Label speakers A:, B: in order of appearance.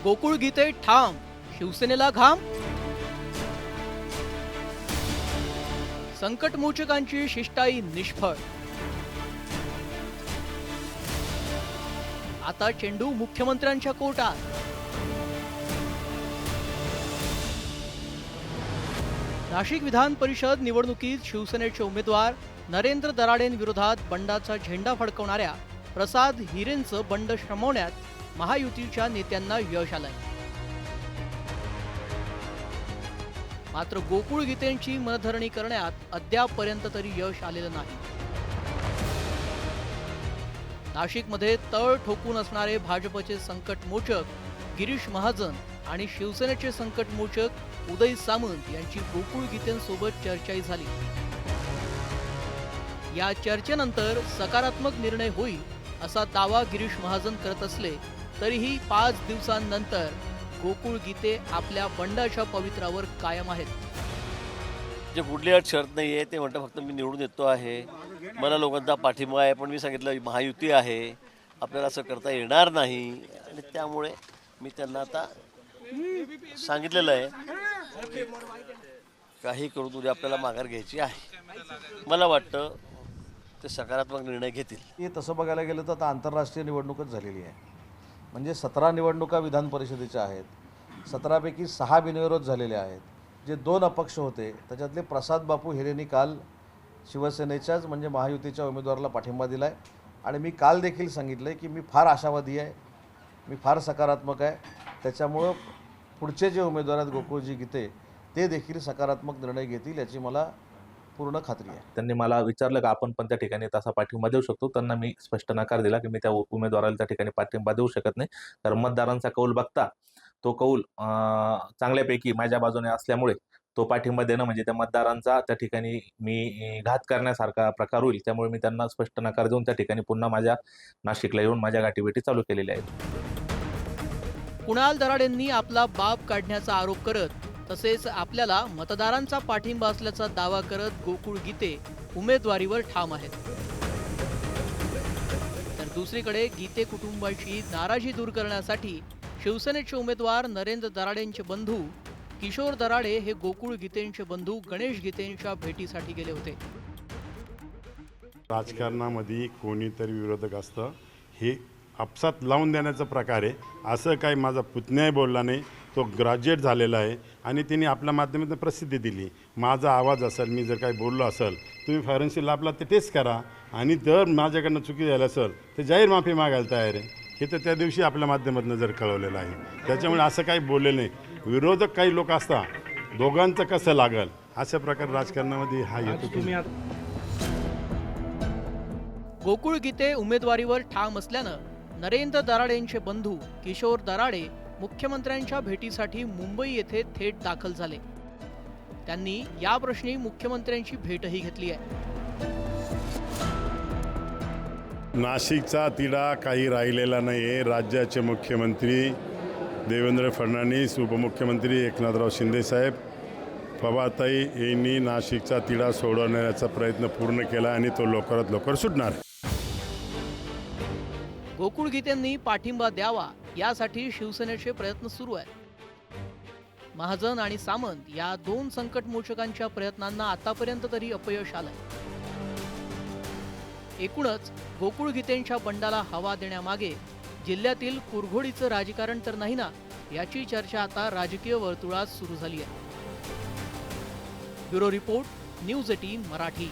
A: गोकुळ गीते ठाम, शिवसेनेला घाम. संकटमोचकांची शिष्टाई निष्फळ. आता चेंडू मुख्यमंत्र्यांच्या कोर्टात. नाशिक विधान परिषद निवडणुकीत शिवसेनेचे उमेदवार नरेंद्र दराडेंविरोधात बंडाचा झेंडा फडकवणाऱ्या प्रसाद हिरेंचं बंड शमवण्यात महायुतीच्या नेत्यांना यश आलंय. मात्र गोकुळ गीतेंची मनधरणी करण्यात अद्यापपर्यंत तरी यश आलेलं नाही. नाशिकमध्ये तळ ठोकून असणारे भाजपचे संकटमोचक गिरीश महाजन आणि शिवसेनेचे संकटमोचक उदय सामंत यांची गोकुळ गीतेंसोबत चर्चाही झाली. या चर्चेनंतर सकारात्मक निर्णय होईल असा दावा गिरीश महाजन करत असले तरीही 5 दिवसांनंतर गोकुळ गीते आपल्या बंडाच्या पवित्रावर कायम आहेत.
B: जे कुठली अट शर्त नाही आहे, ते म्हणतं फक्त मी निवडून येतो आहे, मला लोकांचा पाठिंबा आहे, पण मी सांगितलं महायुती आहे, आपल्याला असं करता येणार नाही. आणि त्यामुळे मी त्यांना आता सांगितलेलं आहे काही करून उद्या आपल्याला माघार घ्यायची आहे. मला वाटतं ते सकारात्मक निर्णय घेतील.
C: तसं बघायला गेलं तर आता आंतरराष्ट्रीय निवडणूकच झालेली आहे. म्हणजे 17 निवडणुका विधान परिषदेच्या आहेत. 17पैकी 6 बिनविरोध झालेले आहेत. जे 2 अपक्ष होते त्याच्यातले प्रसाद बापू हिरेंनी काल शिवसेनेच्याच म्हणजे महायुतीच्या उमेदवाराला पाठिंबा दिला आहे. आणि मी काल देखील सांगितलं आहे की मी फार आशावादी आहे, मी फार सकारात्मक आहे. त्याच्यामुळं पुढचे जे उमेदवार आहेत गोकुळजी गीते ते देखील सकारात्मक निर्णय घेतील याची मला पूर्ण खात्री आहे.
D: त्यांनी मला विचारलं की आपण पण त्या ठिकाणी तसा पाठिंबा देऊ शकतो. त्यांना मी स्पष्ट नकार दिला की मी त्या उमेदवाराला त्या ठिकाणी पाठिंबा देऊ शकत नाही. कारण मतदारांचा कौल बघता तो कौल चांगल्यापैकी माझ्या बाजूने असल्यामुळे तो पाठिंबा देणं म्हणजे त्या मतदारांचा त्या ठिकाणी मी घात करण्यासारखा प्रकार होईल. त्यामुळे मी त्यांना स्पष्ट नकार देऊन त्या ठिकाणी पुन्हा माझ्या नाशिकला येऊन माझ्या गाठीभेटी चालू केलेल्या आहेत.
A: कुणाल दराडेंनी आपला बाप काढण्याचा आरोप करत तसेच आपल्याला मतदारांचा पाठिंबा असल्याचा दावा करत गोकुळ गीते उमेदवारीवर ठाम आहेत. तर दुसरीकडे गीते कुटुंबाची नाराजी दूर करण्यासाठी शिवसेनेचे उमेदवार नरेंद्र दराडेंचे बंधू किशोर दराडे हे गोकुळ गीतेंचे बंधू गणेश गीतेंच्या भेटीसाठी गेले होते.
E: राजकारणामध्ये कोणीतरी विरोधक असतं हे आपसात लावून देण्याचा प्रकार आहे. असं काही माझा पुतण्याही बोलला नाही. तो ग्रॅज्युएट झालेला आहे आणि त्यांनी आपल्या माध्यमातून प्रसिद्धी दिली. माझा आवाज असेल, मी जर काही बोललो असेल, तुम्ही फॉरेन्सिक लॅबला ते टेस्ट करा आणि जर माझ्याकडनं चुकी झाली असेल तर जाहीर माफी मागायला तयार आहे. हे तर त्या दिवशी आपल्या माध्यमातून जर कळवलेलं आहे. त्याच्यामुळे असं काही बोललेलं नाही. विरोधक काही लोक असतात, दोघांचं कसं लागल अशा प्रकारे राजकारणामध्ये हा येतो.
A: गोकुळ गीते उमेदवारीवर ठाम असल्यानं नरेंद्र दराडेंचे बंधू किशोर दराडे मुख्यमंत्र्यांच्या भेटीसाठी मुंबई येथे थेट दाखल झाले. त्यांनी या प्रश्नी मुख्यमंत्र्यांची भेटही घेतली आहे.
E: नाशिकचा तिढा काही राहिलेला नाही आहे. राज्याचे मुख्यमंत्री देवेंद्र फडणवीस, उपमुख्यमंत्री एकनाथराव शिंदेसाहेब, पवारताई यांनी नाशिकचा तिढा सोडवण्याचा प्रयत्न पूर्ण केला आणि तो लवकरात लवकर सुटणार आहे.
A: गोकुळ गीतेंनी पाठिंबा द्यावा यासाठी शिवसेनेचे प्रयत्न सुरू आहेत. महाजन आणि सामंत या 2 संकटमोचकांच्या प्रयत्नांना आतापर्यंत तरी अपयश आलंय. एकूणच गोकुळ गीतेंच्या बंडाला हवा देण्यामागे जिल्ह्यातील कुरघोडीचं राजकारण तर नाही ना, याची चर्चा आता राजकीय वर्तुळात सुरू झाली आहे. Bureau report, news 18 Marathi.